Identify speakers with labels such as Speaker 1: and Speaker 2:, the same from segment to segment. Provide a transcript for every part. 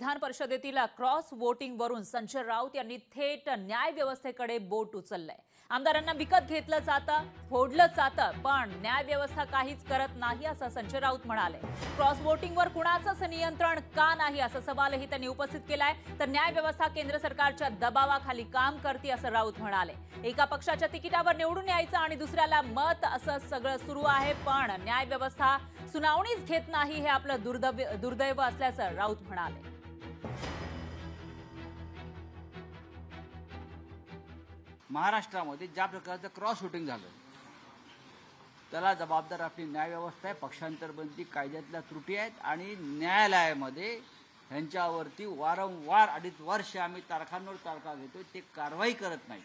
Speaker 1: विधान परिषदेतील cross voting वरून संजय राऊत यांनी थेट न्याय व्यवस्थेकडे बोट उचललंय। आमदारांना विकत घेतलं जातं, फोडलं जातं, पण न्याय व्यवस्था काहीच करत नाही असं संजय राऊत म्हणाले। क्रॉस वोटिंगवर कुणाचंच नियंत्रण का नाही असा सवालही त्यांनी उपस्थित केलाय। तर न्याय व्यवस्था केंद्र सरकारच्या दबावाखाली काम करते असं राऊत म्हणाले। एका पक्षाच्या तिकिटावर निवडून यायचं आणि दुसऱ्याला मत असं सगळं सुरू आहे, पण न्याय व्यवस्था सुनावणीच घेत नाही हे आपलं दुर्दैव असल्याचं राऊत म्हणाले।
Speaker 2: महाराष्ट्रामध्ये ज्या प्रकारचं क्रॉस वोटिंग झालं त्याला जबाबदार आपली न्याय व्यवस्था आहे। पक्षांतरबंदी कायद्यातल्या त्रुटी आहेत आणि न्यायालयामध्ये यांच्यावरती वारंवार 2.5 वर्ष आम्ही तारखांवर तारखा घेतोय, ते कारवाई करत नाही।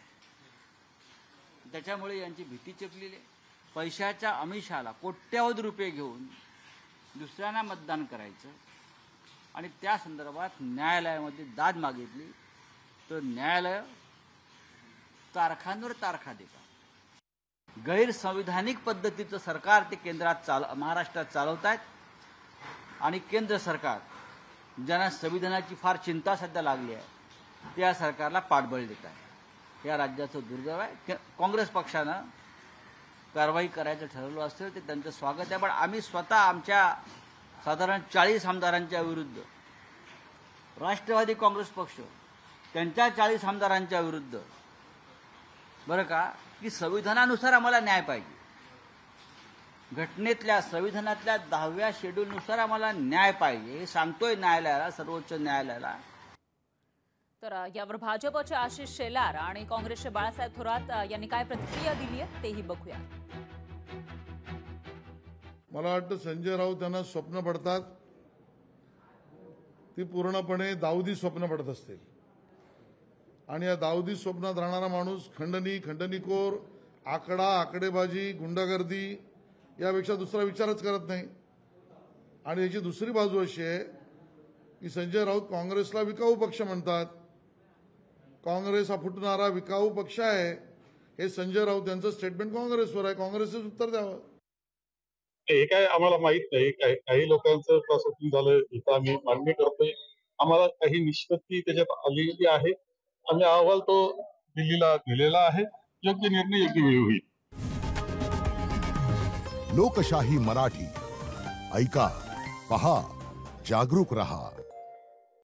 Speaker 2: त्याच्यामुळे यांची भीती चेपलेली आहे। पैशाच्या आमिषाला कोट्यवधी रुपये घेऊन दुसऱ्यांना मतदान करायचं आणि त्या संदर्भात न्यायालयामध्ये दाद मागितली तर न्यायालय तारखांवर तारखा देतात। गैरसंविधानिक पद्धतीचं सरकार ते केंद्रात महाराष्ट्रात चालवत आहेत आणि केंद्र सरकार ज्यांना संविधानाची फार चिंता सध्या लागली आहे त्या सरकारला पाठबळ देत आहे। या राज्याचं दुर्दैव आहे। काँग्रेस पक्षानं कारवाई करायचं ठरवलं असेल ते त्यांचं स्वागत आहे, पण आम्ही स्वतः आमच्या साधारण 40 आमदारांच्या विरुद्ध, राष्ट्रवादी काँग्रेस पक्ष त्यांच्या 40 आमदारांच्या विरुद्ध बरं का की संविधानानुसार आम्हाला न्याय पाहिजे, घटनेतल्या संविधानातल्या 10व्या शेड्यूलनुसार आम्हाला न्याय पाहिजे हे सांगतोय न्यायालयाला, सर्वोच्च न्यायालयाला।
Speaker 1: तर यावर भाजपचे आशिष शेलार आणि काँग्रेसचे बाळासाहेब थोरात यांनी काय प्रतिक्रिया दिली आहे तेही बघूया।
Speaker 3: मला वाटतं संजय राऊत यांना स्वप्न पडतात ती पूर्णपणे दाऊदी स्वप्न पडत असतील आणि या दाऊदी स्वप्नात राहणारा माणूस खंडणीखोर, आकडेबाजी, गुंडागर्दी यापेक्षा दुसरा विचारच करत नाही। आणि याची दुसरी बाजू अशी आहे की संजय राऊत काँग्रेसला विकाऊ पक्ष म्हणतात। काँग्रेस हा फुटणारा विकाऊ पक्ष आहे हे संजय राऊत यांचं स्टेटमेंट काँग्रेसवर आहे, काँग्रेसच उत्तर द्यावं।
Speaker 4: हे काय आम्हाला माहित नाही, काही लोकांचं क्रॉस वोटिंग झालं इथं आम्ही मान्य करतोय। आम्हाला काही निष्पत्ती त्याच्यात आलेली आहे, आम्ही अहवाल तो दिल्लीला दिलेला आहे, योग्य निर्णय योग्य वेळी होईल।
Speaker 5: लोकशाही मराठी ऐका, पहा, जागरूक रहा।